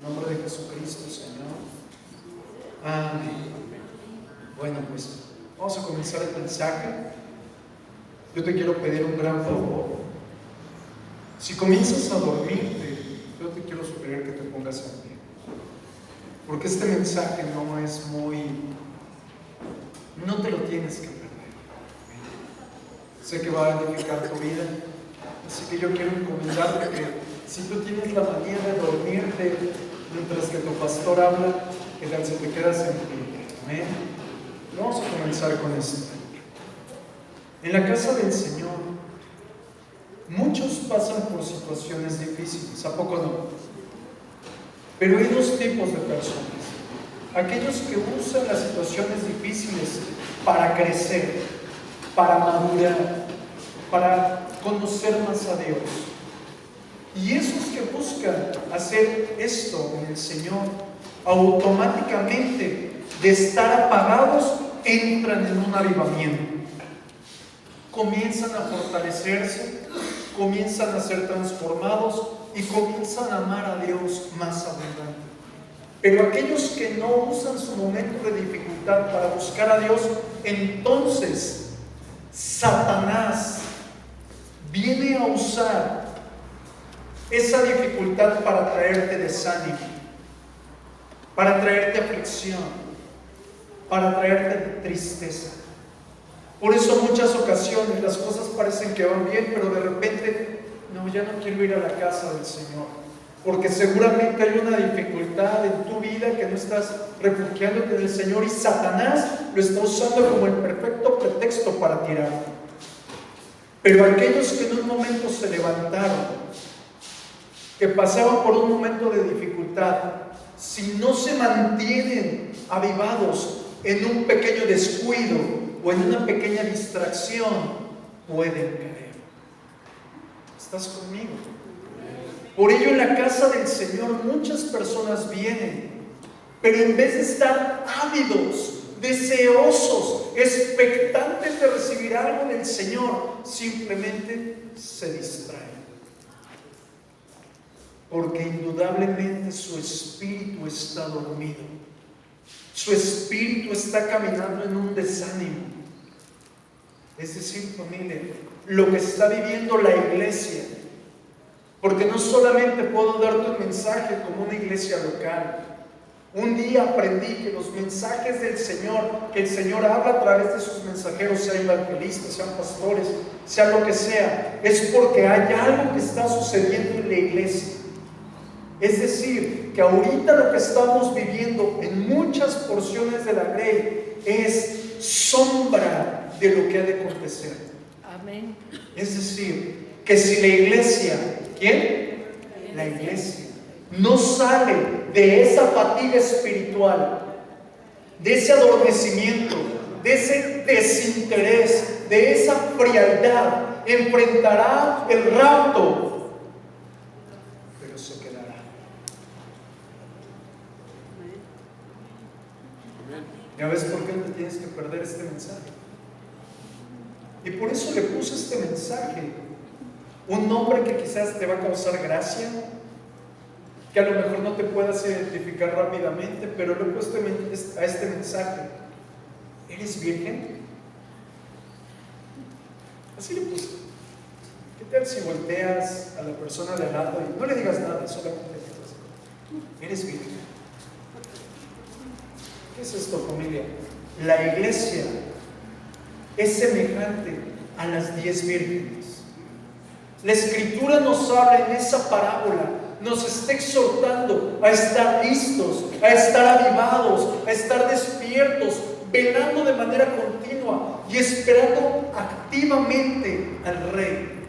En el nombre de Jesucristo, Señor. Amén. Bueno, pues vamos a comenzar el mensaje. Yo te quiero pedir un gran favor. Si comienzas a dormirte, yo te quiero sugerir que te pongas en pie, porque este mensaje no es muy... no te lo tienes que perder. Sé que va a edificar tu vida, así que yo quiero encomendarte que si tú tienes la manía de dormirte mientras que tu pastor habla, que tal si te quedas en pie. Amén. Vamos a comenzar con esto. En la casa del Señor, muchos pasan por situaciones difíciles, ¿a poco no? Pero hay dos tipos de personas: aquellos que usan las situaciones difíciles para crecer, para madurar, para conocer más a Dios. Y esos que buscan hacer esto en el Señor, automáticamente, de estar apagados, entran en un avivamiento. Comienzan a fortalecerse, comienzan a ser transformados y comienzan a amar a Dios más abundante. Pero aquellos que no usan su momento de dificultad para buscar a Dios, entonces Satanás viene a usar esa dificultad para traerte desánimo, para traerte aflicción, para traerte tristeza. Por eso muchas ocasiones las cosas parecen que van bien, pero de repente, no, ya no quiero ir a la casa del Señor, porque seguramente hay una dificultad en tu vida que no estás refugiándote del Señor, y Satanás lo está usando como el perfecto pretexto para tirarte. Pero aquellos que en un momento se levantaron, que pasaban por un momento de dificultad, si no se mantienen avivados en un pequeño descuido o en una pequeña distracción, pueden caer. ¿Estás conmigo? Por ello, en la casa del Señor muchas personas vienen, pero en vez de estar ávidos, deseosos, expectantes de recibir algo del Señor, simplemente se distraen. Porque indudablemente su espíritu está dormido. Su espíritu está caminando en un desánimo. Es decir, familia, lo que está viviendo la iglesia. Porque no solamente puedo darte un mensaje como una iglesia local. Un día aprendí que los mensajes del Señor, que el Señor habla a través de sus mensajeros, sean evangelistas, sean pastores, sea lo que sea, es porque hay algo que está sucediendo en la iglesia. Es decir, que ahorita lo que estamos viviendo en muchas porciones de la ley es sombra de lo que ha de acontecer. Amén. Es decir, que si la iglesia, ¿quién? La iglesia no sale de esa fatiga espiritual, de ese adormecimiento, de ese desinterés, de esa frialdad, enfrentará el rapto, pero se quedará. ¿Ya ves por qué no te tienes que perder este mensaje? Y por eso le puse este mensaje un nombre que quizás te va a causar gracia, que a lo mejor no te puedas identificar rápidamente, pero le he puesto a este mensaje: ¿eres virgen? Así le puse. ¿Qué tal si volteas a la persona de al lado y no le digas nada, solamente le dices: ¿eres virgen? ¿Qué es esto, familia? La iglesia es semejante a las 10 vírgenes. La Escritura nos habla en esa parábola, nos está exhortando a estar listos, a estar avivados, a estar despiertos, velando de manera continua y esperando activamente al Rey.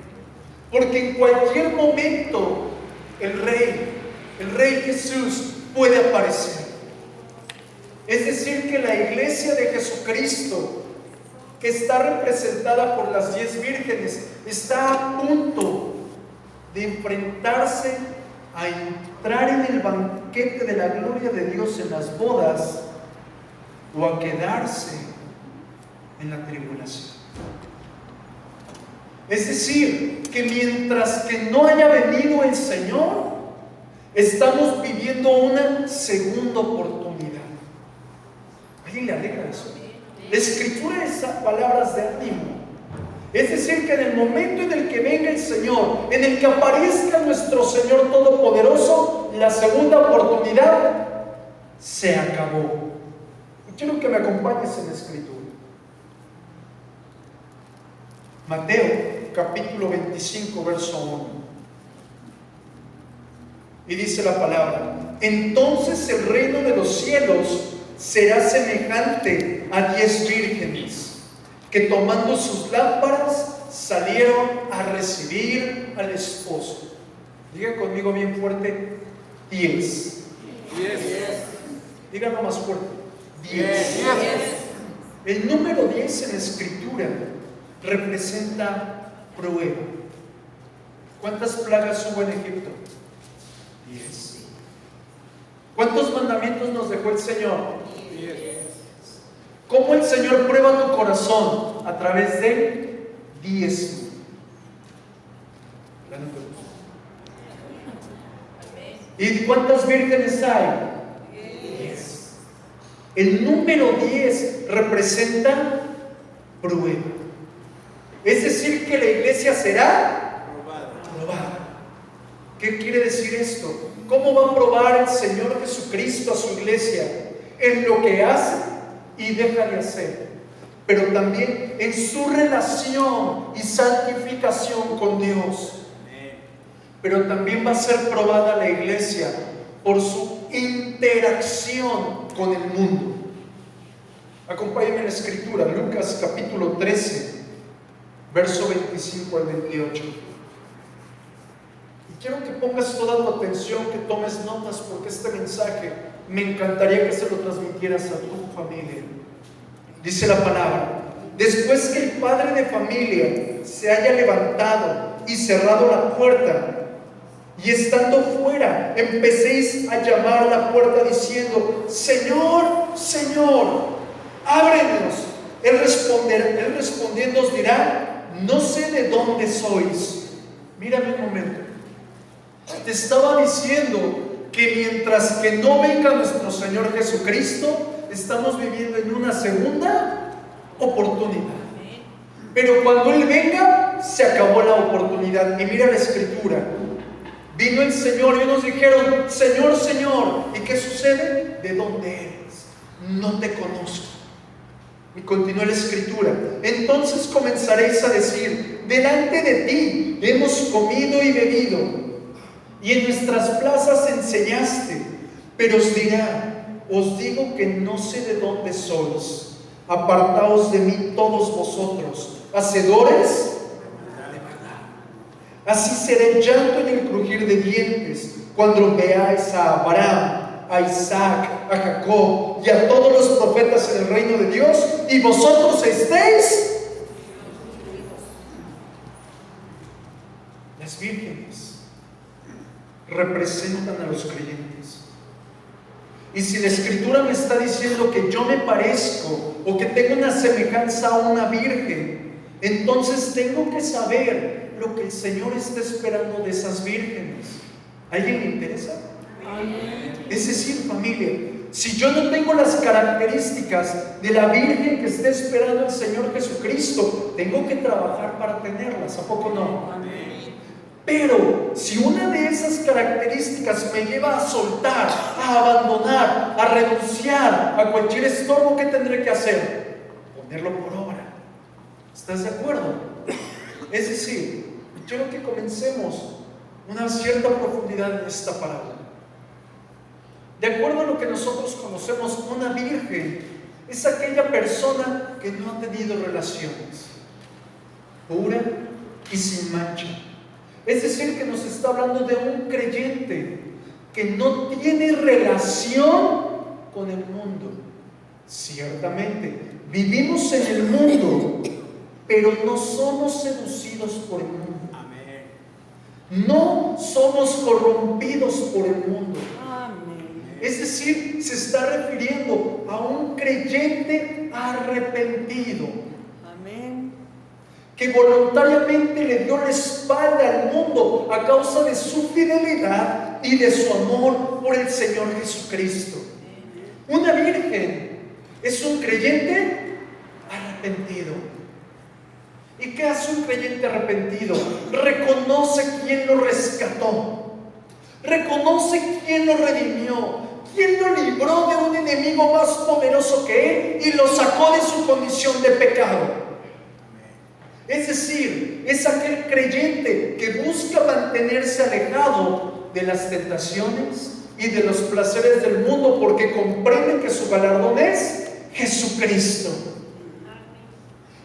Porque en cualquier momento el Rey Jesús puede aparecer. Es decir, que la iglesia de Jesucristo, que está representada por las 10 vírgenes, está a punto de enfrentarse a entrar en el banquete de la gloria de Dios en las bodas, o a quedarse en la tribulación. Es decir, que mientras que no haya venido el Señor, estamos viviendo segunda oportunidad. ¿A alguien le alegra eso? La Escritura es palabras de ánimo. Es decir, que en el momento en el que venga el Señor, en el que aparezca nuestro Señor Todopoderoso, la segunda oportunidad se acabó. Y quiero que me acompañes en la Escritura. Mateo, capítulo 25, verso 1. Y dice la palabra: entonces el reino de los cielos será semejante a 10 vírgenes que tomando sus lámparas salieron a recibir al esposo. Diga conmigo bien fuerte: 10. Díganlo más fuerte: 10. El número 10 en la Escritura representa prueba. ¿Cuántas plagas hubo en Egipto? 10. ¿Cuántos mandamientos nos dejó el Señor? 10. ¿Cómo el Señor prueba tu corazón? A través de 10. ¿Y cuántas vírgenes hay? 10. El número 10 representa prueba. Es decir, que la iglesia será probada. ¿Qué quiere decir esto? ¿Cómo va a probar el Señor Jesucristo a su iglesia? En lo que hace y deja de hacer, pero también en su relación y santificación con Dios. Pero también va a ser probada la iglesia por su interacción con el mundo. Acompáñenme en la Escritura, Lucas capítulo 13, verso 25 al 28. Y quiero que pongas toda tu atención, que tomes notas, porque este mensaje me encantaría que se lo transmitieras a tu familia. Dice la palabra: después que el padre de familia se haya levantado y cerrado la puerta, y estando fuera, empecéis a llamar a la puerta diciendo: Señor, Señor, ábrenos. Él respondiendo os dirá: no sé de dónde sois. Mírame un momento. Te estaba diciendo que mientras que no venga nuestro Señor Jesucristo, estamos viviendo en una segunda oportunidad. Pero cuando Él venga, se acabó la oportunidad. Y mira la Escritura: vino el Señor y nos dijeron: Señor, Señor. ¿Y qué sucede? ¿De dónde eres? No te conozco. Y continúa la Escritura: entonces comenzaréis a decir: delante de ti hemos comido y bebido, y en nuestras plazas enseñaste. Pero os dirá: os digo que no sé de dónde sois. Apartaos de mí todos vosotros, hacedores de maldad. Así será el llanto y el crujir de dientes cuando veáis a Abraham, a Isaac, a Jacob y a todos los profetas en el reino de Dios, y vosotros estéis. Las vírgenes representan a los creyentes. Y si la Escritura me está diciendo que yo me parezco o que tengo una semejanza a una virgen, entonces tengo que saber lo que el Señor está esperando de esas vírgenes. ¿A alguien le interesa? Es decir, familia, si yo no tengo las características de la virgen que está esperando el Señor Jesucristo, tengo que trabajar para tenerlas. ¿A poco no? Pero si una de esas características me lleva a soltar, a abandonar, a renunciar a cualquier estorbo, ¿qué tendré que hacer? Ponerlo por obra. ¿Estás de acuerdo? Es decir, quiero que comencemos una cierta profundidad en esta parábola. De acuerdo a lo que nosotros conocemos, una virgen es aquella persona que no ha tenido relaciones, pura y sin mancha. Es decir, que nos está hablando de un creyente que no tiene relación con el mundo. Ciertamente, vivimos en el mundo, pero no somos seducidos por el mundo. No somos corrompidos por el mundo. Es decir, se está refiriendo a un creyente arrepentido. Que voluntariamente le dio la espalda al mundo a causa de su fidelidad y de su amor por el Señor Jesucristo. Una virgen es un creyente arrepentido. ¿Y qué hace un creyente arrepentido? Reconoce quién lo rescató, reconoce quién lo redimió, quién lo libró de un enemigo más poderoso que él y lo sacó de su condición de pecado. Es decir, es aquel creyente que busca mantenerse alejado de las tentaciones y de los placeres del mundo porque comprende que su galardón es Jesucristo.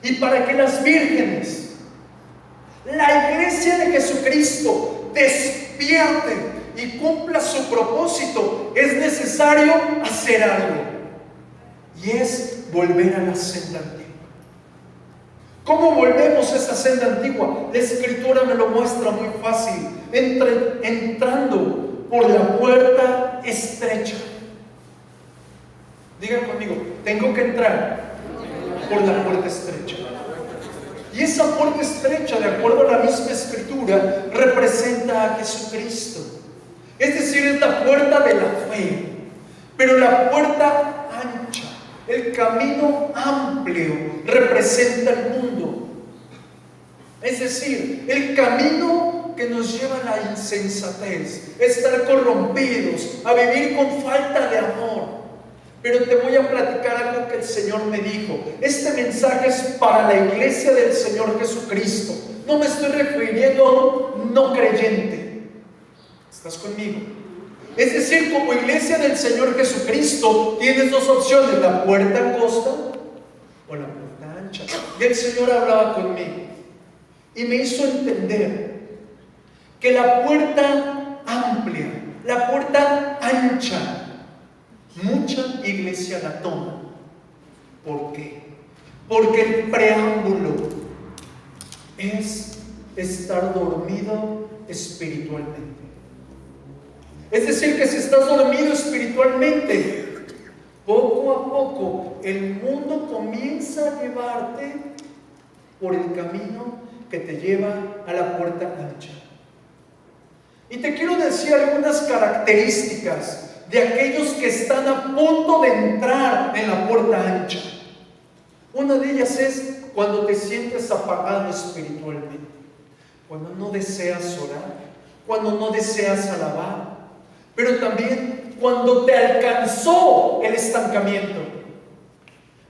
Y para que las vírgenes, la iglesia de Jesucristo, despierte y cumpla su propósito, es necesario hacer algo, y es volver a la senda antigua. ¿Cómo volvemos a esa senda antigua? La Escritura me lo muestra muy fácil, entrando por la puerta estrecha. Digan conmigo, tengo que entrar por la puerta estrecha. Y esa puerta estrecha, de acuerdo a la misma Escritura, representa a Jesucristo. Es decir, es la puerta de la fe, pero la puerta ancha, el camino amplio, representa el mundo. Es decir, el camino que nos lleva a la insensatez, a estar corrompidos, a vivir con falta de amor. Pero te voy a platicar algo que el Señor me dijo. Este mensaje es para la iglesia del Señor Jesucristo. No me estoy refiriendo a un no creyente. ¿Estás conmigo? Es decir, como iglesia del Señor Jesucristo, tienes dos opciones: la puerta angosta o la puerta ancha. Y el Señor hablaba conmigo y me hizo entender que la puerta amplia, la puerta ancha, mucha iglesia la toma. ¿Por qué? Porque el preámbulo es estar dormido espiritualmente. Es decir, que si estás dormido espiritualmente, poco a poco el mundo comienza a llevarte por el camino que te lleva a la puerta ancha. Y te quiero decir algunas características de aquellos que están a punto de entrar en la puerta ancha. Una de ellas es cuando te sientes apagado espiritualmente, cuando no deseas orar, cuando no deseas alabar, pero también cuando te alcanzó el estancamiento,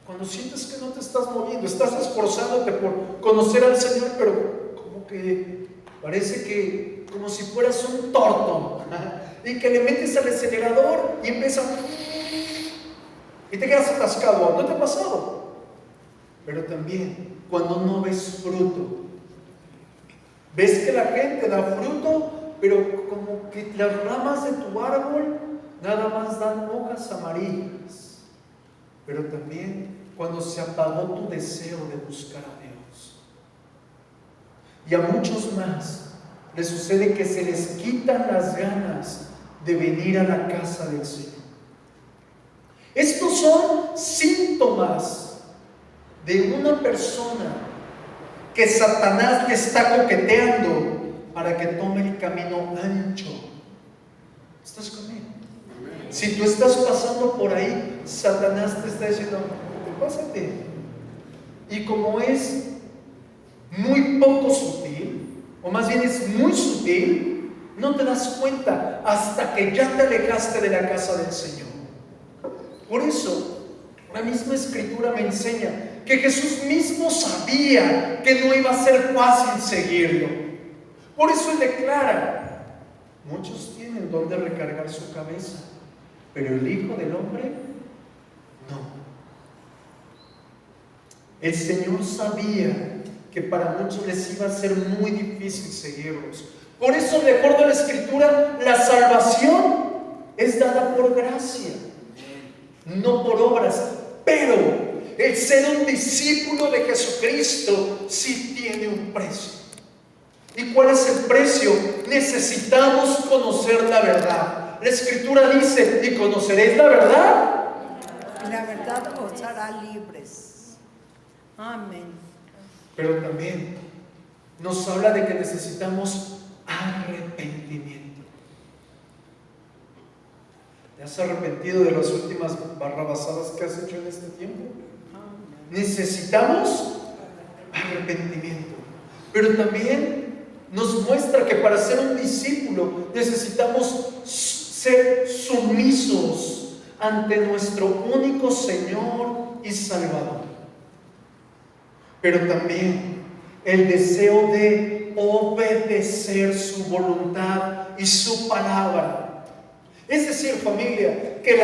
cuando sientes que no te estás moviendo, estás esforzándote por conocer al Señor, pero como que parece que como si fueras un torto, y que le metes al acelerador y empieza y te quedas atascado. ¿No te ha pasado? Pero también cuando no ves fruto, ves que la gente da fruto, pero como que las ramas de tu árbol nada más dan hojas amarillas. Pero también cuando se apagó tu deseo de buscar a Dios. Y a muchos más les sucede que se les quitan las ganas de venir a la casa del Señor. Estos son síntomas de una persona que Satanás le está coqueteando para que tome el camino ancho. ¿Estás conmigo? Si tú estás pasando por ahí, Satanás te está diciendo: pásate. Y como es muy poco sutil, o más bien es muy sutil, no te das cuenta hasta que ya te alejaste de la casa del Señor. Por eso, la misma Escritura me enseña que Jesús mismo sabía que no iba a ser fácil seguirlo. Por eso Él declara: muchos tienen donde recargar su cabeza, pero el Hijo del Hombre no. El Señor sabía que para muchos les iba a ser muy difícil seguirlos. Por eso, de acuerdo a la Escritura, la salvación es dada por gracia, no por obras. Pero el ser un discípulo de Jesucristo sí tiene un precio. ¿Y cuál es el precio? Necesitamos conocer la verdad. La Escritura dice: y conoceréis la verdad, y la verdad os hará libres. Amén. Pero también nos habla de que necesitamos arrepentimiento. ¿Te has arrepentido de las últimas barrabasadas que has hecho en este tiempo? Necesitamos arrepentimiento. Pero también nos muestra que para ser un discípulo necesitamos ser sumisos ante nuestro único Señor y Salvador. Pero también el deseo de obedecer su voluntad y su palabra. Es decir, familia, que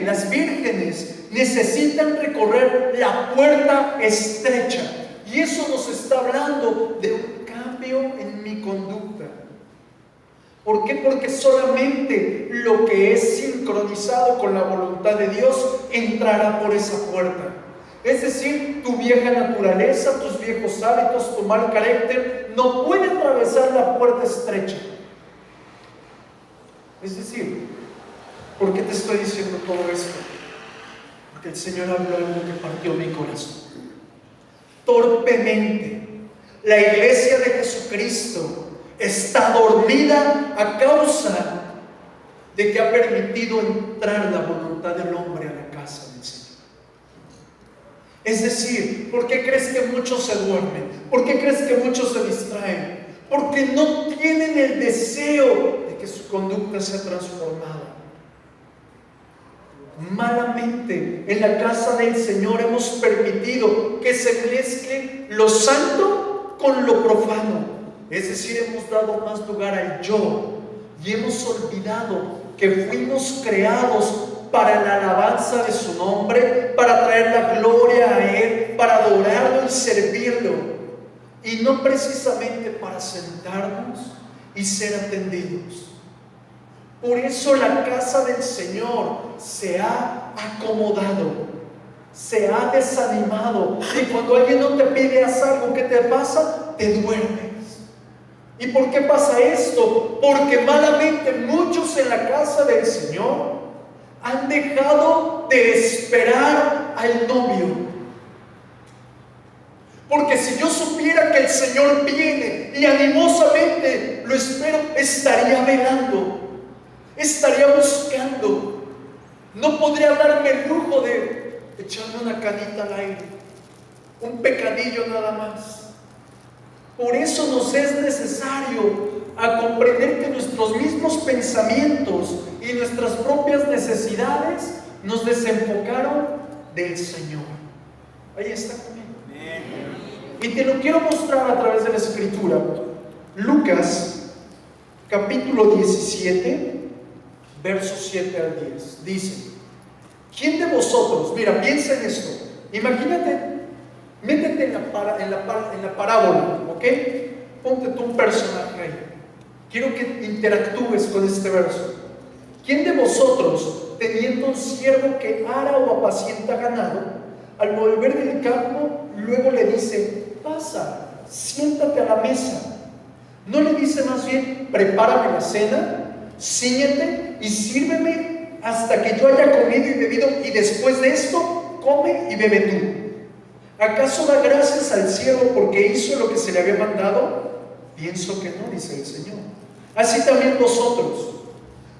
las vírgenes necesitan recorrer la puerta estrecha. Y eso nos está hablando de un cambio en mi conducta. ¿Por qué? Porque solamente lo que es sincronizado con la voluntad de Dios entrará por esa puerta. Es decir, tu vieja naturaleza, tus viejos hábitos, tu mal carácter no puede atravesar la puerta estrecha. Es decir, ¿por qué te estoy diciendo todo esto? Porque el Señor habló algo que partió mi corazón. Torpemente, la iglesia de Jesucristo está dormida a causa de que ha permitido entrar la voluntad del hombre a la casa del Señor. Es decir, ¿por qué crees que muchos se duermen? ¿Por qué crees que muchos se distraen? Porque no tienen el deseo de que su conducta sea transformada. Malamente en la casa del Señor hemos permitido que se mezcle lo santo con lo profano. Es decir, hemos dado más lugar al yo y hemos olvidado que fuimos creados para la alabanza de su nombre, para traer la gloria a Él, para adorarlo y servirlo, y no precisamente para sentarnos y ser atendidos. Por eso la casa del Señor se ha acomodado, se ha desanimado, y cuando alguien no te pide haz algo, ¿qué te pasa? Te duermes. ¿Y por qué pasa esto? Porque malamente muchos en la casa del Señor han dejado de esperar al novio. Porque si yo supiera que el Señor viene y animosamente lo espero, estaría velando, estaría buscando. No podría darme el lujo de echarme una canita al aire, un pecadillo nada más. Por eso nos es necesario a comprender que nuestros mismos pensamientos y nuestras propias necesidades nos desenfocaron del Señor. Ahí está conmigo. Y te lo quiero mostrar a través de la Escritura. Lucas, capítulo 17, versos 7 al 10. Dice: ¿quién de vosotros? Mira, piensa en esto. Imagínate, métete en la parábola, ¿ok? Ponte tú un personaje ahí. Quiero que interactúes con este verso. ¿Quién de vosotros, teniendo un siervo que ara o apacienta ganado, al volver del campo, luego le dice: pasa, siéntate a la mesa? ¿No le dice más bien: prepárame la cena, cíñete y sírveme hasta que yo haya comido y bebido, y después de esto, come y bebe tú? ¿Acaso da gracias al siervo porque hizo lo que se le había mandado? Pienso que no, dice el Señor. Así también vosotros,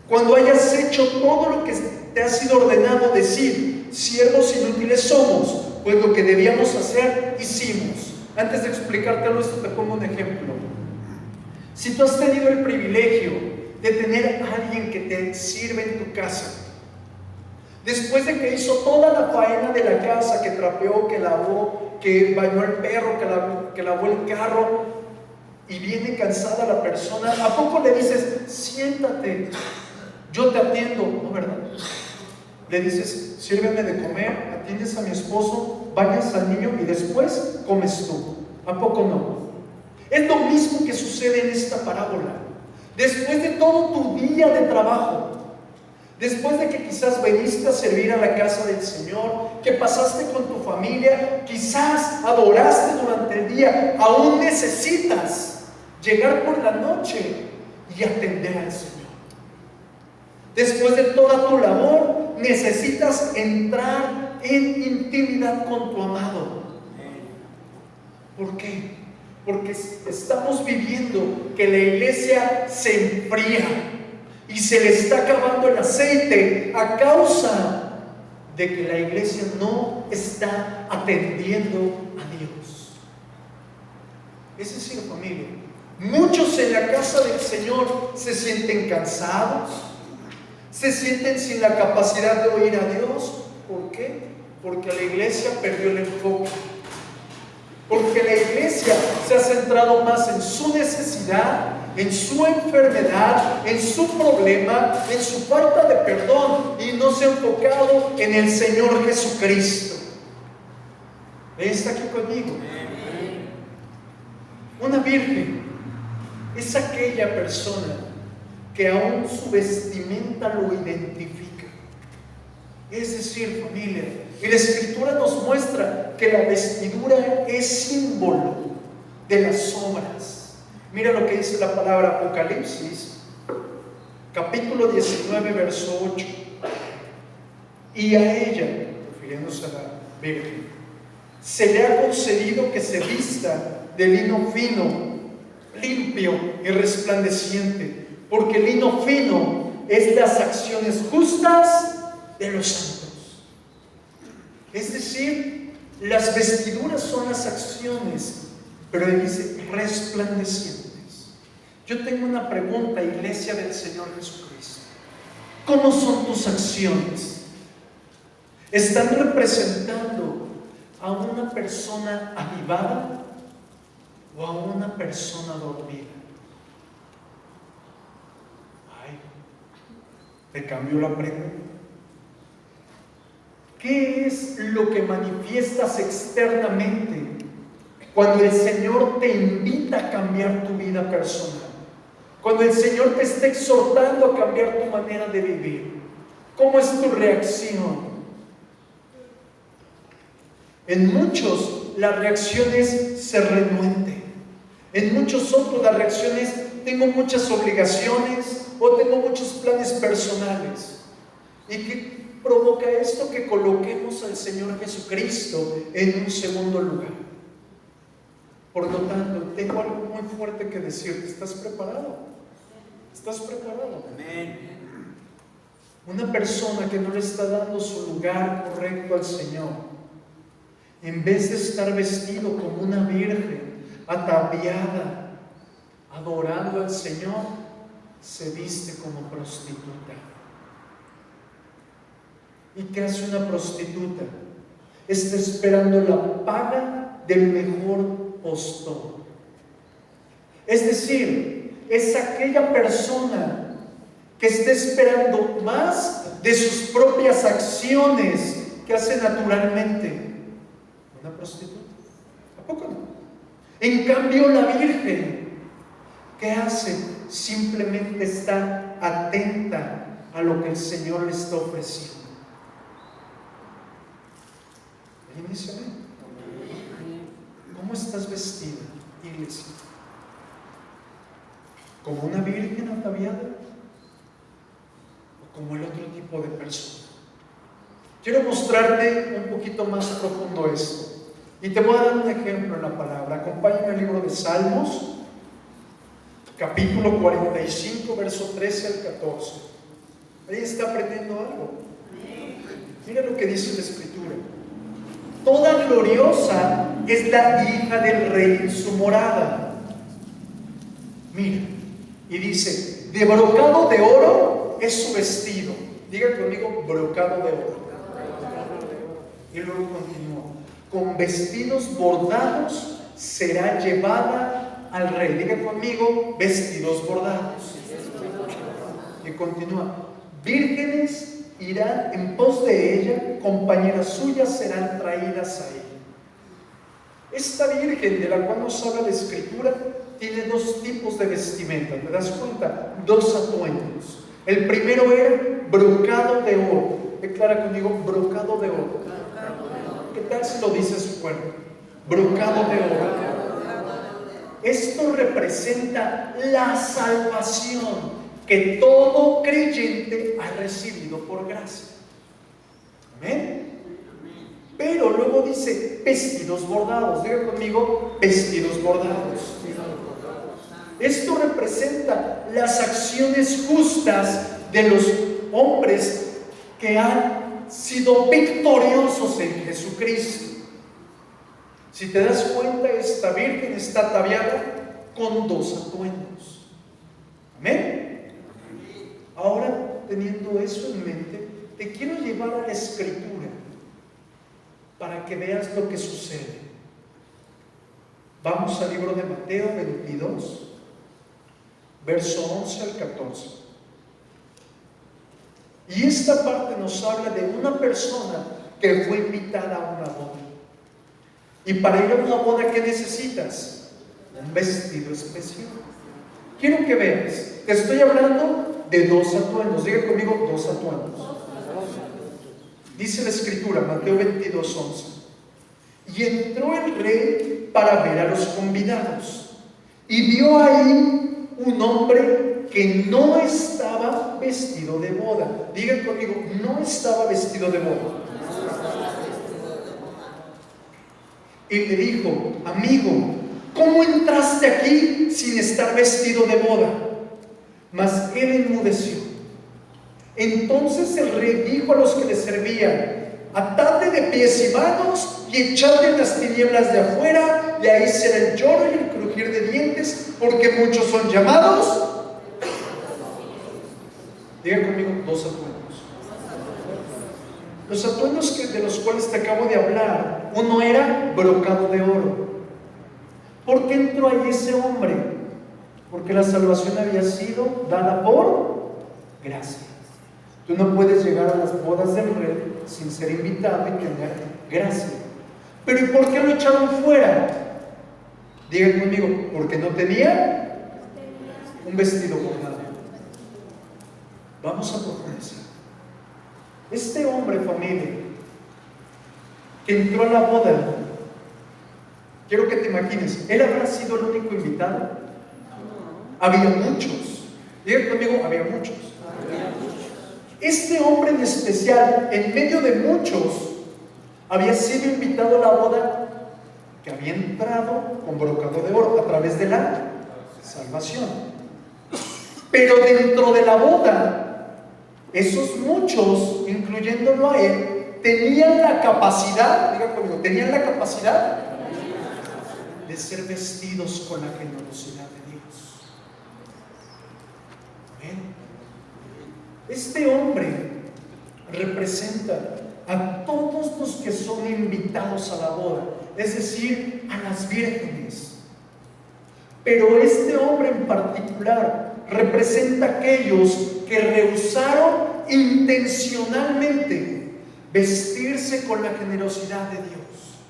cuando hayas hecho todo lo que te ha sido ordenado, decir: siervos inútiles somos, pues lo que debíamos hacer, hicimos. Antes de explicártelo esto, te pongo un ejemplo. Si tú has tenido el privilegio de tener a alguien que te sirve en tu casa, después de que hizo toda la faena de la casa, que trapeó, que lavó, que bañó al perro, que lavó el carro, y viene cansada la persona, ¿a poco le dices: siéntate, yo te atiendo? No, ¿verdad? Le dices: sírveme de comer, atiendes a mi esposo, bañas al niño y después comes tú. ¿A poco no? Es lo mismo que sucede en esta parábola. Después de todo tu día de trabajo, después de que quizás veniste a servir a la casa del Señor, que pasaste con tu familia, quizás adoraste durante el día, aún necesitas llegar por la noche y atender al Señor. Después de toda tu labor, necesitas entrar en intimidad con tu amado. ¿Por qué? Porque estamos viviendo que la iglesia se enfría. y se le está acabando el aceite a causa de que la iglesia no está atendiendo a Dios. Es decir, familia, muchos en la casa del Señor se sienten cansados, se sienten sin la capacidad de oír a Dios. ¿Por qué? Porque la iglesia perdió el enfoque. Porque la iglesia se ha centrado más en su necesidad, en su enfermedad, en su problema, en su falta de perdón, y no se ha enfocado en el Señor Jesucristo. ¿Está aquí conmigo? Una virgen es aquella persona que aún su vestimenta lo identifica. Es decir, familia, y la Escritura nos muestra que la vestidura es símbolo de las obras. Mira lo que dice la palabra Apocalipsis, capítulo 19, verso 8. Y a ella, refiriéndose a la Virgen, se le ha concedido que se vista de lino fino, limpio y resplandeciente, porque el lino fino es las acciones justas de los santos. Es decir, las vestiduras son las acciones, pero él dice resplandecientes. Yo tengo una pregunta, iglesia del Señor Jesucristo. ¿Cómo son tus acciones? ¿Están representando a una persona avivada o a una persona dormida? Ay, te cambió la pregunta. ¿Qué es lo que manifiestas externamente cuando el Señor te invita a cambiar tu vida personal? Cuando el Señor te está exhortando a cambiar tu manera de vivir. ¿Cómo es tu reacción? En muchos la reacción es ser renuente. En muchos otros la reacción es tengo muchas obligaciones o tengo muchos planes personales. ¿Y qué provoca esto? Que coloquemos al Señor Jesucristo en un segundo lugar. Por lo tanto, tengo algo muy fuerte que decirte. ¿Estás preparado? ¿Estás preparado? Amén. Una persona que no le está dando su lugar correcto al Señor, en vez de estar vestido como una virgen, ataviada, adorando al Señor, se viste como prostituta. ¿Y qué hace una prostituta? Está esperando la paga del mejor postor. Es decir, es aquella persona que está esperando más de sus propias acciones que hace naturalmente. Una prostituta. ¿A poco no? En cambio, la Virgen, ¿qué hace? Simplemente está atenta a lo que el Señor le está ofreciendo. ¿Cómo estás vestida, iglesia? ¿Como una virgen ataviada? ¿O como el otro tipo de persona? Quiero mostrarte un poquito más profundo esto. Y te voy a dar un ejemplo en la palabra. Acompáñame al libro de Salmos, capítulo 45, verso 13 al 14. Ahí está aprendiendo algo. Mira lo que dice la Escritura. Toda gloriosa es la hija del rey en su morada. Mira, y dice, de brocado de oro es su vestido. Diga conmigo, brocado de oro. Y luego continúa, con vestidos bordados será llevada al rey. Diga conmigo, vestidos bordados. Y continúa, vírgenes irán en pos de ella, compañeras suyas serán traídas a ella. Esta virgen de la cual nos habla la Escritura tiene dos tipos de vestimenta, ¿te das cuenta? Dos atuendos. El primero era brocado de oro. Declara conmigo, brocado de oro. ¿Qué tal si lo dices fuerte? Brocado de oro. Esto representa la salvación que todo creyente ha recibido por gracia. Amén. Pero luego dice vestidos bordados. Diga conmigo, vestidos bordados. Esto representa las acciones justas de los hombres que han sido victoriosos en Jesucristo. Si te das cuenta, esta virgen está ataviada con 2 atuendos. Amén. Ahora, teniendo eso en mente, te quiero llevar a la Escritura para que veas lo que sucede. Vamos al libro de Mateo 22, verso 11 al 14. Y esta parte nos habla de una persona que fue invitada a una boda. Y para ir a una boda, ¿qué necesitas? Un vestido especial. Quiero que veas, te estoy hablando de 2 atuendos. Diga conmigo, 2 atuendos. Dice la Escritura, Mateo 22, 11. Y entró el rey para ver a los convidados, y vio ahí un hombre que no estaba vestido de boda. Digan conmigo, no estaba vestido de boda. Y le dijo: amigo, ¿cómo entraste aquí sin estar vestido de boda? Mas él enmudeció. Entonces el rey dijo a los que le servían: atadle de pies y manos y echadle en las tinieblas de afuera, y ahí será el lloro y el crujir de dientes, porque muchos son llamados. Digan conmigo, 2 atuendos. Los atuendos de los cuales te acabo de hablar, uno era brocado de oro. ¿Por qué entró ahí ese hombre? Porque la salvación había sido dada por gracia. Tú no puedes llegar a las bodas del rey sin ser invitado y tener gracia. Pero ¿y por qué lo echaron fuera? Digan conmigo, porque no tenía un vestido bordado. Vamos a profundizar. Este hombre, familia, que entró a la boda, quiero que te imagines, ¿él habrá sido el único invitado? Había muchos. Digan conmigo, había muchos. Este hombre en especial, en medio de muchos, había sido invitado a la boda, que había entrado con brocado de oro a través de la salvación. Pero dentro de la boda, esos muchos, incluyéndolo a él, tenían la capacidad, diga conmigo, tenían la capacidad de ser vestidos con la generosidad de Dios. ¿Ven? Este hombre representa a todos los que son invitados a la boda, es decir, a las vírgenes. Pero este hombre en particular representa a aquellos que rehusaron intencionalmente vestirse con la generosidad de Dios.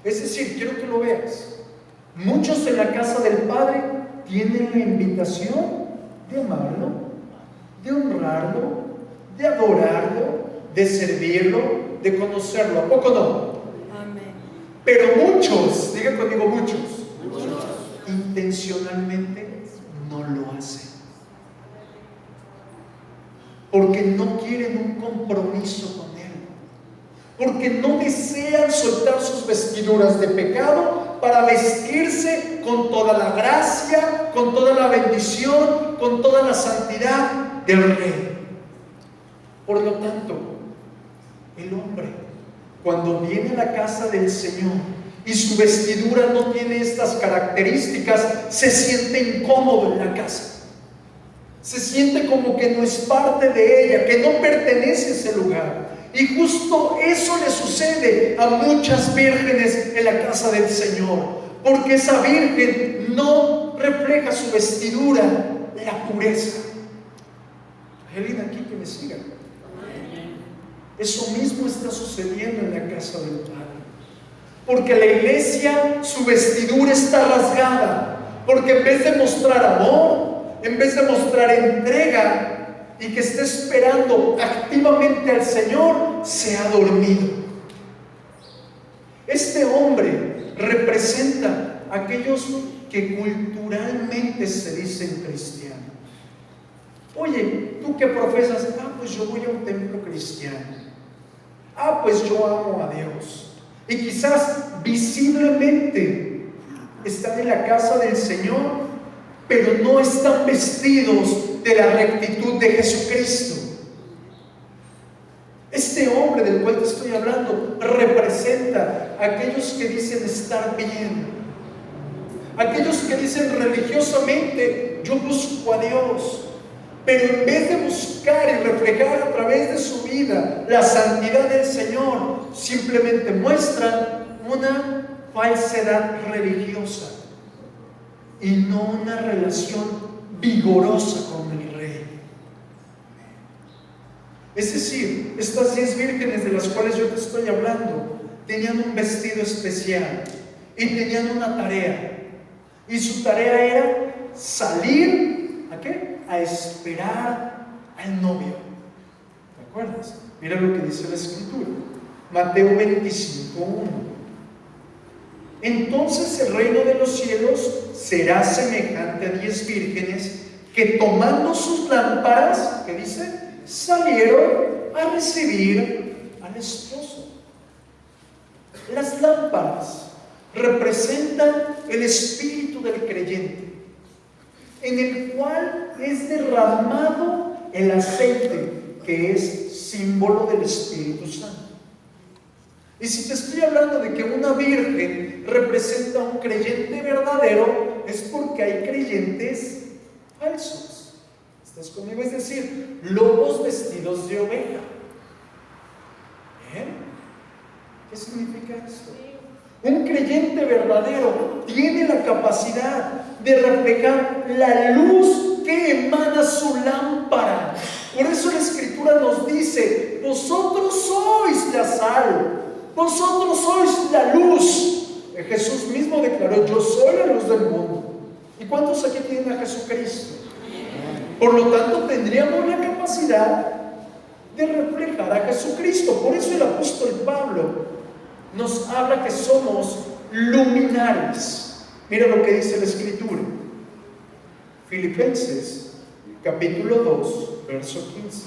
Es decir, quiero que lo veas. Muchos en la casa del Padre tienen la invitación de amarlo, de honrarlo, de adorarlo, de servirlo, de conocerlo. ¿A poco no? Amén. Pero muchos, digan conmigo, muchos, intencionalmente no lo hacen, porque no quieren un compromiso con Él, porque no desean soltar sus vestiduras de pecado para vestirse con toda la gracia, con toda la bendición, con toda la santidad del Rey. Por lo tanto, el hombre, cuando viene a la casa del Señor y su vestidura no tiene estas características, se siente incómodo en la casa. Se siente como que no es parte de ella, que no pertenece a ese lugar. Y justo eso le sucede a muchas vírgenes en la casa del Señor, porque esa virgen no refleja su vestidura, la pureza. ¿Hay alguien aquí que me siga? Eso mismo está sucediendo en la casa del Padre. Porque la iglesia, su vestidura está rasgada, porque en vez de mostrar amor, en vez de mostrar entrega y que esté esperando activamente al Señor, se ha dormido. Este hombre representa a aquellos que culturalmente se dicen cristianos. Oye, tú que profesas, pues yo voy a un templo cristiano. Pues yo amo a Dios. Y quizás visiblemente están en la casa del Señor, pero no están vestidos de la rectitud de Jesucristo. Este hombre del cual te estoy hablando representa a aquellos que dicen estar bien, aquellos que dicen religiosamente: yo busco a Dios, pero en vez de buscar y reflejar a través de su vida la santidad del Señor, simplemente muestran una falsedad religiosa y no una relación vigorosa con el Rey. Es decir, estas 10 vírgenes de las cuales yo te estoy hablando tenían un vestido especial y tenían una tarea, y su tarea era salir ¿a qué? A esperar al novio. ¿Te acuerdas? Mira lo que dice la Escritura, Mateo 25:1. Entonces el reino de los cielos será semejante a 10 vírgenes que, tomando sus lámparas, ¿qué dice?, salieron a recibir al esposo. Las lámparas representan el espíritu del creyente, en el cual es derramado el aceite, que es símbolo del Espíritu Santo. Y si te estoy hablando de que una virgen representa a un creyente verdadero, es porque hay creyentes falsos. ¿Estás conmigo? Es decir, lobos vestidos de oveja. ¿Bien? ¿Qué significa esto? Un creyente verdadero tiene la capacidad de reflejar la luz que emana su lámpara. Por eso la Escritura nos dice: vosotros sois la sal, vosotros sois la luz. Jesús mismo declaró: yo soy la luz del mundo. ¿Y cuántos aquí tienen a Jesucristo? Por lo tanto, tendríamos la capacidad de reflejar a Jesucristo. Por eso el apóstol Pablo nos habla que somos luminares. Mira lo que dice la Escritura, Filipenses capítulo 2, verso 15.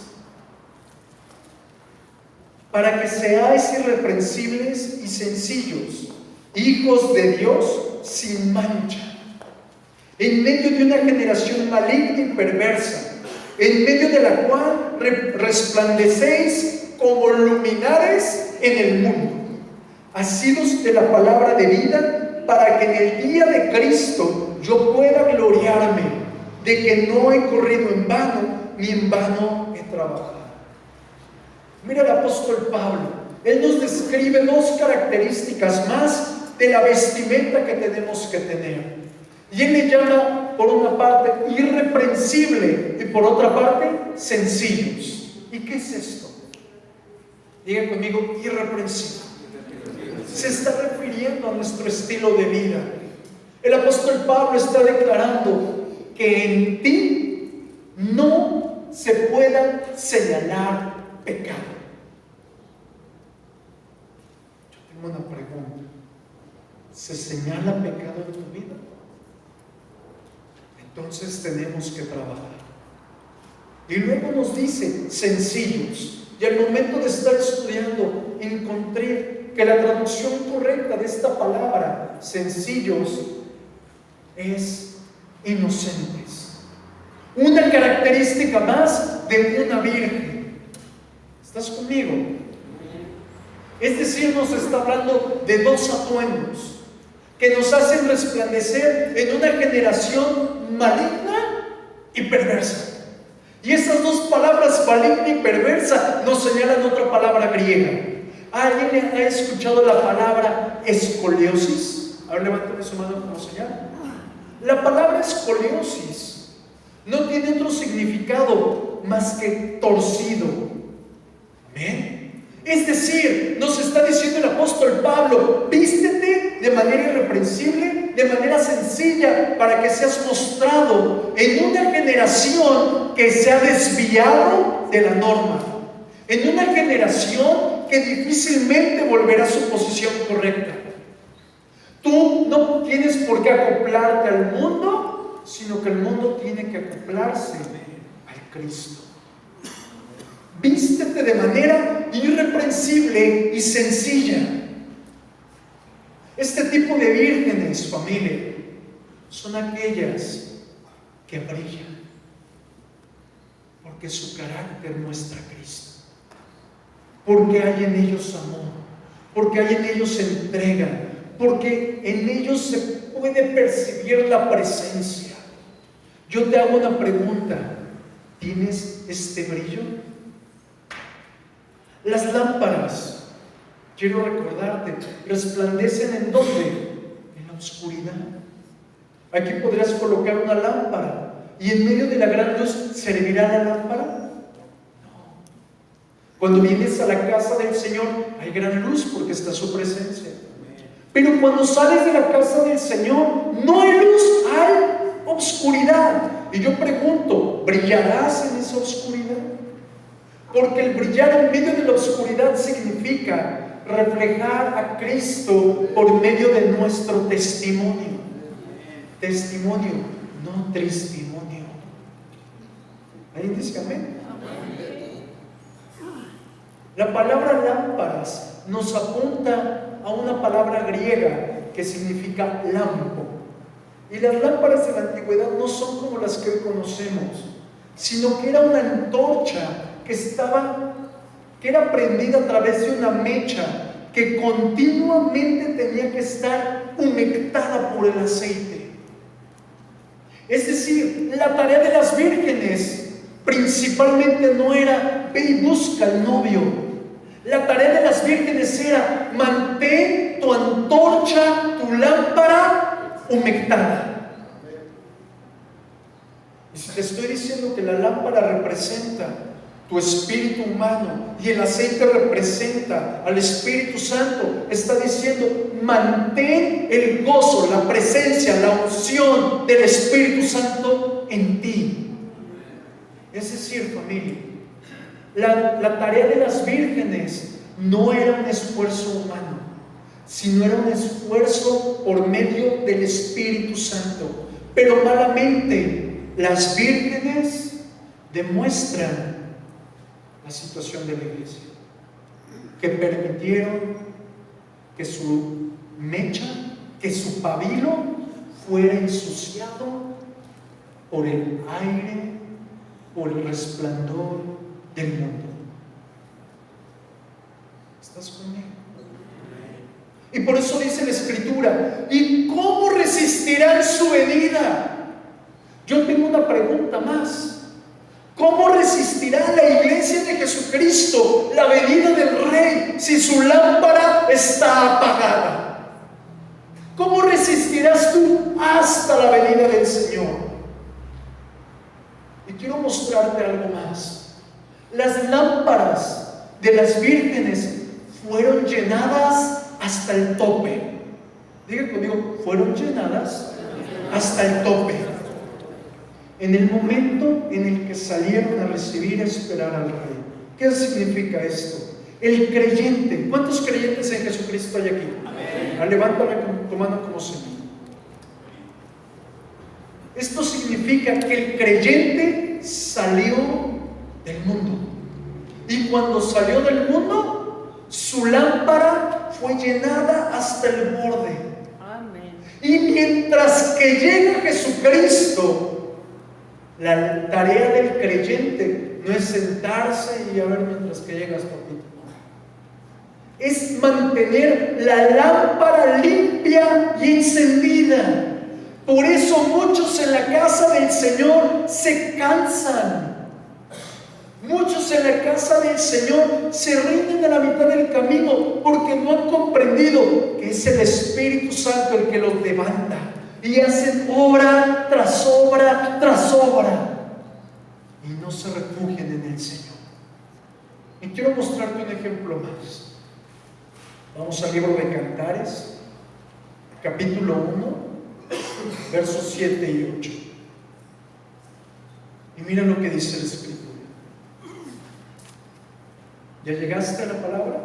Para que seáis irreprensibles y sencillos, hijos de Dios sin mancha, en medio de una generación maligna y perversa, en medio de la cual resplandecéis como luminares en el mundo, asidos de la palabra de vida, para que en el día de Cristo yo pueda gloriarme de que no he corrido en vano, ni en vano he trabajado. Mira el apóstol Pablo, él nos describe 2 características más de la vestimenta que tenemos que tener. Y él le llama, por una parte, irreprensible, y por otra parte, sencillos. ¿Y qué es esto? Diga conmigo: irreprensible. Se está refiriendo a nuestro estilo de vida. El apóstol Pablo está declarando que en ti no se pueda señalar pecado. Yo tengo una pregunta: ¿se señala pecado en tu vida? Entonces tenemos que trabajar. Y luego nos dice sencillos. Y al momento de estar estudiando, encontré que la traducción correcta de esta palabra, sencillos, es inocentes. Una característica más de una virgen. ¿Estás conmigo? Es decir, nos está hablando de 2 atuendos que nos hacen resplandecer en una generación maligna y perversa. Y esas 2 palabras, maligna y perversa, nos señalan otra palabra griega. ¿Alguien ha escuchado la palabra escoliosis? A ver, levántame su mano como señal. La palabra escoliosis no tiene otro significado más que torcido. ¿Amén? Es decir, nos está diciendo el apóstol Pablo: vístete de manera irreprensible, de manera sencilla, para que seas mostrado en una generación que se ha desviado de la norma, en una generación que difícilmente volverá a su posición correcta. Tú no tienes por qué acoplarte al mundo, sino que el mundo tiene que acoplarse al Cristo. Vístete de manera irreprensible y sencilla. Este tipo de vírgenes, familia, son aquellas que brillan, porque su carácter muestra a Cristo, porque hay en ellos amor, porque hay en ellos entrega, porque en ellos se puede percibir la presencia. Yo te hago una pregunta: ¿tienes este brillo? Las lámparas, quiero recordarte, resplandecen ¿en dónde? En la oscuridad. Aquí podrías colocar una lámpara y en medio de la gran luz ¿servirá la lámpara? No. Cuando vienes a la casa del Señor hay gran luz porque está su presencia. Pero cuando sales de la casa del Señor no hay luz, hay oscuridad. Y yo pregunto, ¿brillarás en esa oscuridad? Porque el brillar en medio de la oscuridad significa reflejar a Cristo por medio de nuestro testimonio. Testimonio, no testimonio. ¿Alguien dice amén? La palabra lámparas nos apunta a una palabra griega que significa lampo. Y las lámparas de la antigüedad no son como las que hoy conocemos, sino que era una antorcha que era prendida a través de una mecha que continuamente tenía que estar humectada por el aceite. Es decir, la tarea de las vírgenes principalmente no era ve y busca al novio. La tarea de las vírgenes era mantén tu antorcha, tu lámpara humectada. Y si te estoy diciendo que la lámpara representa tu espíritu humano y el aceite representa al Espíritu Santo, está diciendo mantén el gozo, la presencia, la unción del Espíritu Santo en ti. Es decir, familia, la tarea de las vírgenes no era un esfuerzo humano, sino era un esfuerzo por medio del Espíritu Santo. Pero malamente las vírgenes demuestran la situación de la iglesia, que permitieron que su mecha, que su pabilo fuera ensuciado por el aire, por el resplandor del mundo. ¿Estás conmigo? Y por eso dice la Escritura: ¿y cómo resistirán su venida? Yo tengo una pregunta más. ¿Cómo resistirá la iglesia de Jesucristo la venida del Rey si su lámpara está apagada? ¿Cómo resistirás tú hasta la venida del Señor? Y quiero mostrarte algo más. Las lámparas de las vírgenes fueron llenadas hasta el tope. Diga conmigo, fueron llenadas hasta el tope. En el momento en el que salieron a recibir, a esperar al Rey. ¿Qué significa esto? El creyente. ¿Cuántos creyentes en Jesucristo hay aquí? Amén. Levántame con tu mano como señal. Esto significa que el creyente salió del mundo. Y cuando salió del mundo, su lámpara fue llenada hasta el borde. Amén. Y mientras que llega Jesucristo, la tarea del creyente no es sentarse y a ver mientras que llegas, papito. Es mantener la lámpara limpia y encendida. Por eso muchos en la casa del Señor se cansan. Muchos en la casa del Señor se rinden a la mitad del camino porque no han comprendido que es el Espíritu Santo el que los levanta. Y hacen obra tras obra tras obra y no se refugian en el Señor. Y quiero mostrarte un ejemplo más. Vamos al libro de Cantares, capítulo 1, versos 7 y 8. Y mira lo que dice la Escritura. ¿Ya llegaste a la palabra?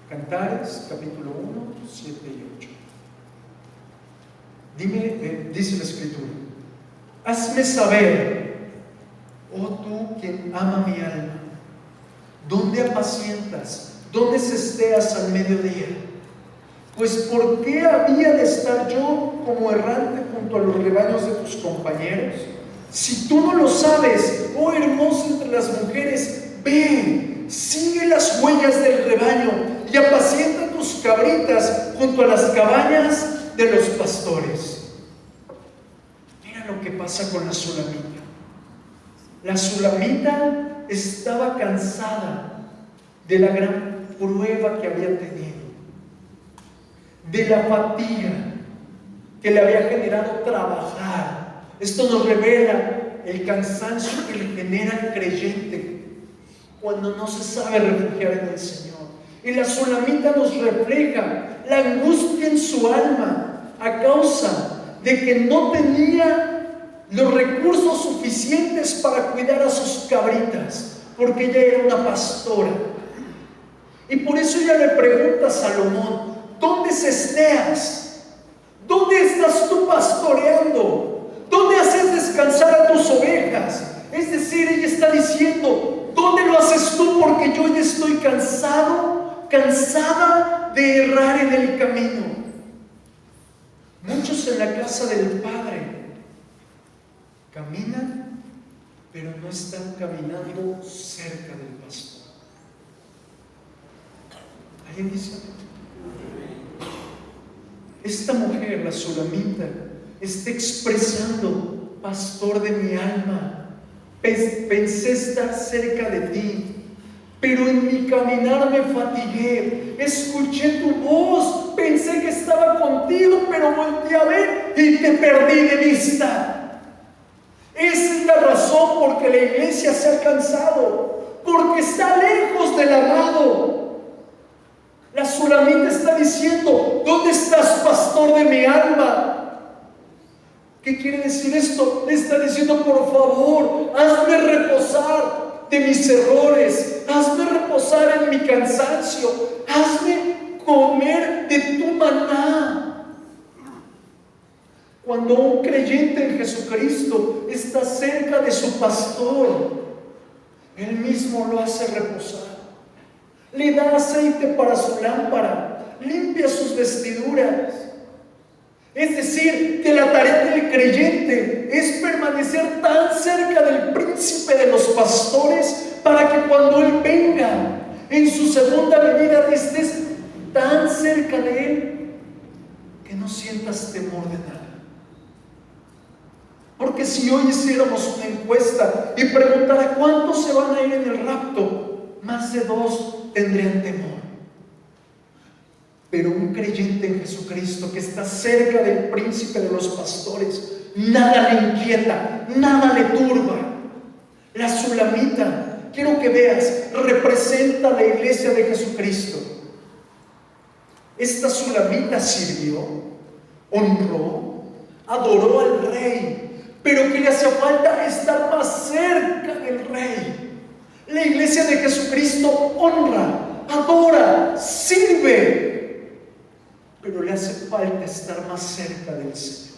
Cantares, capítulo 1, 7 y 8. Dime, dice la Escritura: hazme saber, oh tú quien ama mi alma, ¿dónde apacientas? ¿Dónde cesteas al mediodía? Pues ¿por qué había de estar yo como errante junto a los rebaños de tus compañeros? Si tú no lo sabes, oh hermoso entre las mujeres, ve, sigue las huellas del rebaño y apacienta tus cabritas junto a las cabañas de los pastores. Mira lo que pasa con la Sulamita. La Sulamita estaba cansada de la gran prueba que había tenido, de la fatiga que le había generado trabajar. Esto nos revela el cansancio que le genera al creyente cuando no se sabe refugiar en el Señor. Y la Sulamita nos refleja la angustia en su alma a causa de que no tenía los recursos suficientes para cuidar a sus cabritas, porque ella era una pastora. Y por eso ella le pregunta a Salomón: ¿dónde Esneas? ¿Dónde estás tú pastoreando? ¿Dónde haces descansar a tus ovejas? Es decir, ella está diciendo: ¿dónde lo haces tú? Porque yo ya estoy cansada de errar en el camino. Muchos en la casa del Padre caminan, pero no están caminando cerca del pastor. ¿Alguien dice? Esta mujer, la Sulamita, está expresando: pastor de mi alma, pensé estar cerca de ti, pero en mi caminar me fatigué. Escuché tu voz, pensé que estaba contigo, pero volteé a ver y te perdí de vista. Esa es la razón por que la iglesia se ha cansado, porque está lejos del amado. La Sulamita está diciendo: ¿dónde estás, pastor de mi alma? ¿Qué quiere decir esto? Le está diciendo: por favor, hazme reposar de mis errores, hazme reposar en mi cansancio, hazme comer de tu maná. Cuando un creyente en Jesucristo está cerca de su pastor, Él mismo lo hace reposar. Le da aceite para su lámpara, limpia sus vestiduras. Es decir, que la tarea del creyente es permanecer tan cerca del príncipe de los pastores para que cuando Él venga en su segunda venida estés tan cerca de Él que no sientas temor de nada. Porque si hoy hiciéramos una encuesta y preguntara cuántos se van a ir en el rapto, más de 2 tendrían temor. Pero un creyente en Jesucristo que está cerca del príncipe de los pastores, nada le inquieta, nada le turba. La Sulamita, quiero que veas, representa la iglesia de Jesucristo. Esta Sulamita sirvió, honró, adoró al rey, pero que le hacía falta estar más cerca del rey. La iglesia de Jesucristo honra, adora, sirve, pero le hace falta estar más cerca del Señor.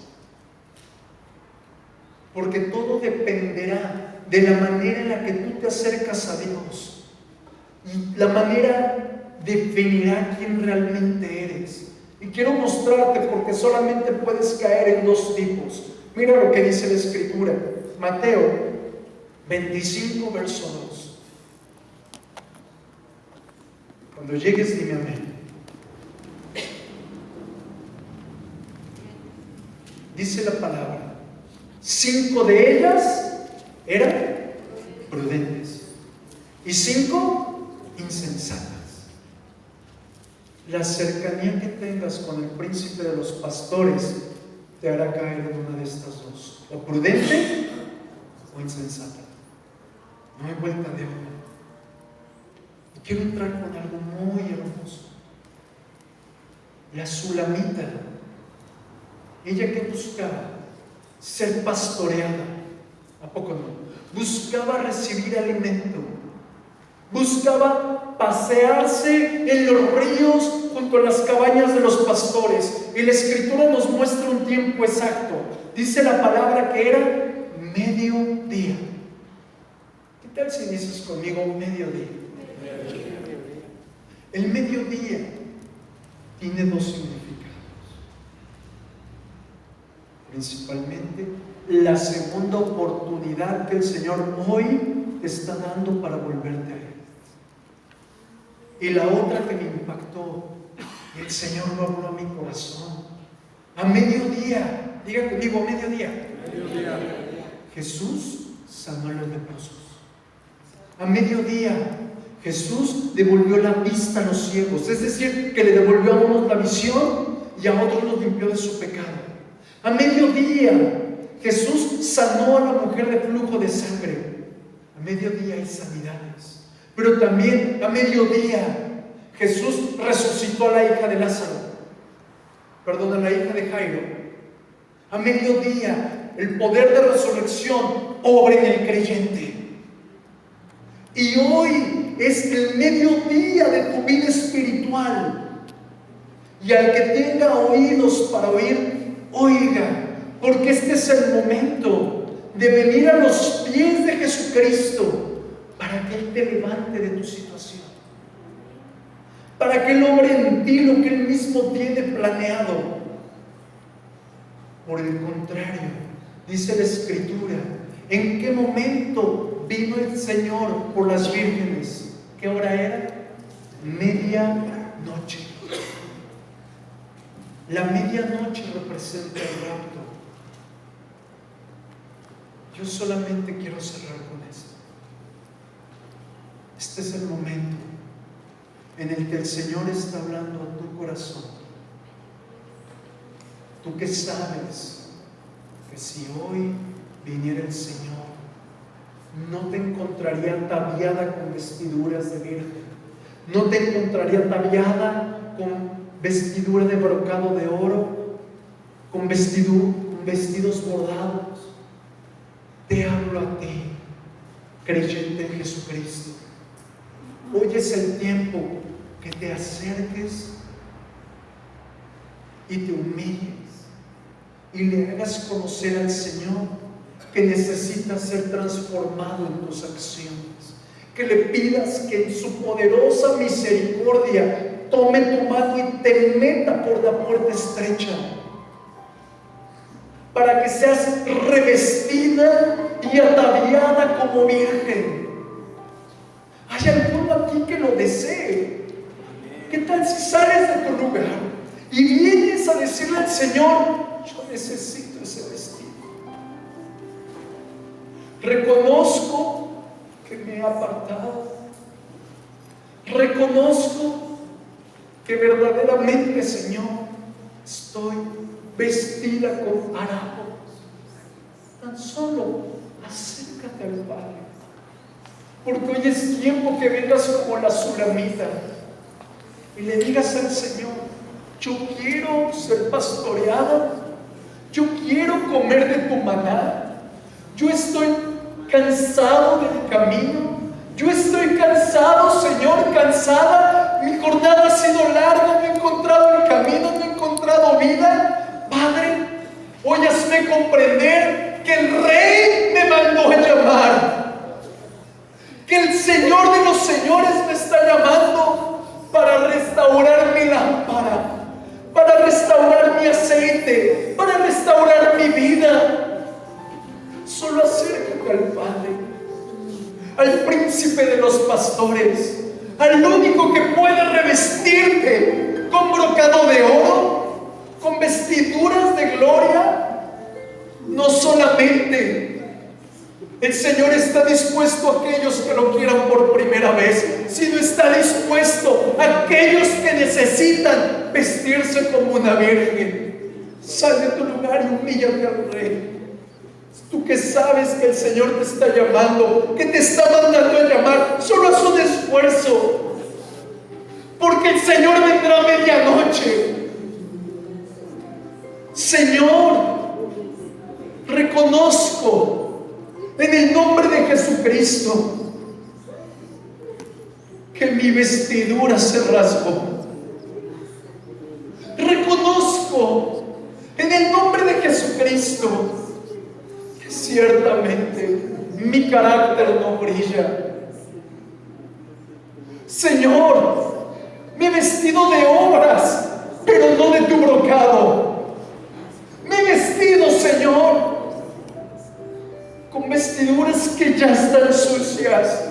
Porque todo dependerá de la manera en la que tú te acercas a Dios. Y la manera definirá quién realmente eres. Y quiero mostrarte porque solamente puedes caer en 2 tipos. Mira lo que dice la Escritura, Mateo 25, verso 2. Cuando llegues, dime amén. Dice la palabra: 5 de ellas eran prudentes y 5 insensatas. La cercanía que tengas con el príncipe de los pastores te hará caer en una de estas 2, o prudente o insensata. No hay vuelta de hoja. Y quiero entrar con algo muy hermoso. La Sulamita, ella que buscaba ser pastoreada, ¿a poco no? Buscaba recibir alimento, buscaba pasearse en los ríos junto a las cabañas de los pastores. Y la Escritura nos muestra un tiempo exacto. Dice la palabra que era mediodía. ¿Qué tal si dices conmigo mediodía? El mediodía tiene dos significados. Principalmente, la segunda oportunidad que el Señor hoy te está dando para volverte a Él. Y la otra que me impactó, y el Señor lo habló a mi corazón. A mediodía, diga conmigo, a mediodía. Jesús sanó a los leprosos. A mediodía, Jesús devolvió la vista a los ciegos, es decir, que le devolvió a unos la visión y a otros los limpió de su pecado. A mediodía, Jesús sanó a la mujer de flujo de sangre. A mediodía hay sanidades. Pero también a mediodía, Jesús resucitó a la hija de Lázaro. Perdón, a la hija de Jairo. A mediodía, el poder de resurrección obra en el creyente. Y hoy es el mediodía de tu vida espiritual. Y al que tenga oídos para oír, oiga, porque este es el momento de venir a los pies de Jesucristo para que Él te levante de tu situación, para que Él obre en ti lo que Él mismo tiene planeado. Por el contrario, dice la Escritura, ¿en qué momento vino el Señor por las vírgenes? ¿Qué hora era? Medianoche. La medianoche representa el rapto. Yo solamente quiero cerrar con esto. Este es el momento en el que el Señor está hablando a tu corazón. Tú que sabes que si hoy viniera el Señor, no te encontraría ataviada con vestiduras de virgen, no te encontraría ataviada con vestidura de brocado de oro, con vestidos bordados. Te hablo a ti, creyente en Jesucristo. Hoy es el tiempo que te acerques y te humilles y le hagas conocer al Señor que necesitas ser transformado en tus acciones, que le pidas que en su poderosa misericordia tome tu mano y te meta por la puerta estrecha, para que seas revestida y ataviada como virgen. ¿Hay alguno aquí que lo desee? ¿Qué tal si sales de tu lugar y vienes a decirle al Señor: yo necesito ese vestido? Reconozco que me he apartado. Reconozco que verdaderamente, Señor, estoy vestida con harapos. Tan solo acércate al Padre, porque hoy es tiempo que vengas como la Sulamita y le digas al Señor: yo quiero ser pastoreada, yo quiero comer de tu maná, yo estoy cansado del camino, yo estoy cansado, Señor, cansada, mi jornada ha sido larga, no he encontrado el camino, no he encontrado vida. Padre, hoy hazme comprender que el Rey me mandó a llamar, que el Señor de los señores me está llamando para restaurar mi lámpara, para restaurar mi aceite, para restaurar mi vida. Solo acércate al Padre, al príncipe de los pastores, al único que puede revestirte con brocado de oro, con vestiduras de gloria. No solamente el Señor está dispuesto a aquellos que lo quieran por primera vez, sino está dispuesto a aquellos que necesitan vestirse como una virgen. Sal de tu lugar y humíllate al Rey. Tú que sabes que el Señor te está llamando, que te está mandando a llamar, solo haz un esfuerzo, porque el Señor vendrá a medianoche. Señor, reconozco en el nombre de Jesucristo que mi vestidura se rasgó. Reconozco en el nombre de Jesucristo que ciertamente mi carácter no brilla. Señor, me he vestido de obras brocado. Me he vestido, Señor, con vestiduras que ya están sucias.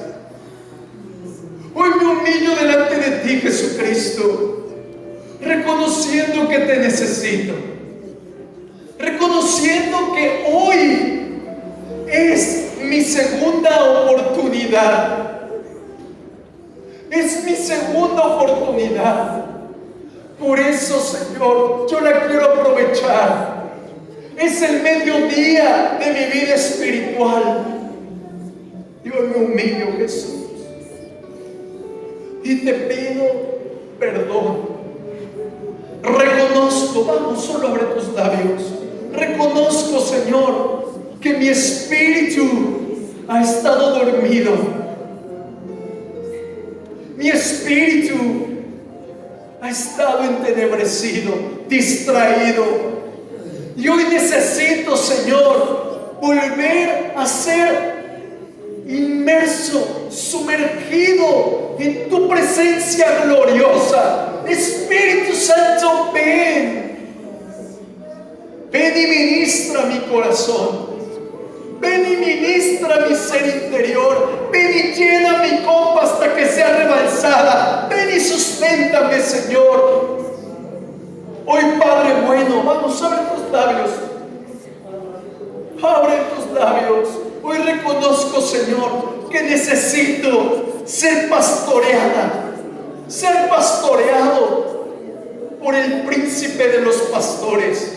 Hoy me humillo delante de ti, Jesucristo, reconociendo que te necesito, reconociendo que hoy es mi segunda oportunidad. Es mi segunda oportunidad. Por eso, Señor, yo la quiero aprovechar. Es el mediodía de mi vida espiritual. Yo me humillo, Jesús, y te pido perdón. Reconozco, vamos, solo abre tus labios. Reconozco, Señor, que mi espíritu ha estado dormido. Mi espíritu ha estado entenebrecido, distraído. Y hoy necesito, Señor, volver a ser inmerso, sumergido en tu presencia gloriosa. Espíritu Santo, ven. Ven y ministra mi corazón. Ven y ministra mi ser interior. Ven y llena mi copa hasta que sea rebalsada. Ven y susténtame, Señor. Hoy, Padre bueno, vamos, abre tus labios. Abre tus labios. Hoy reconozco, Señor, que necesito ser pastoreada, ser pastoreado por el príncipe de los pastores.